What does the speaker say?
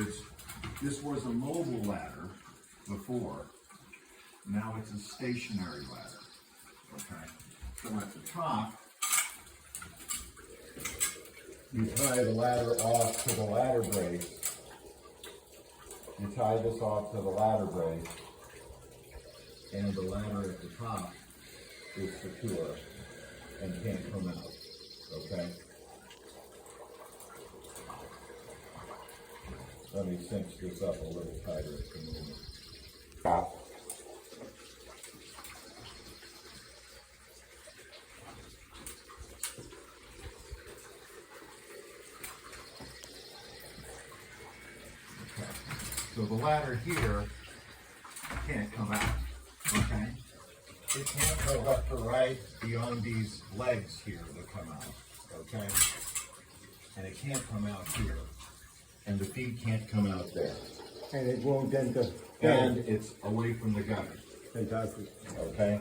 words, this was a mobile ladder before. Now it's a stationary ladder. Okay. So at the top, you tie the ladder off to the ladder brace. You tie this off to the ladder brace, and the ladder at the top is secure and can't come out. Okay? Let me cinch this up a little tighter at the moment. Stop. So the ladder here can't come out, okay? It can't go left or right beyond these legs here that come out, okay? And it can't come out here. And the feet can't come out there. And it won't enter. And it's away from the gutter, Fantastic. okay?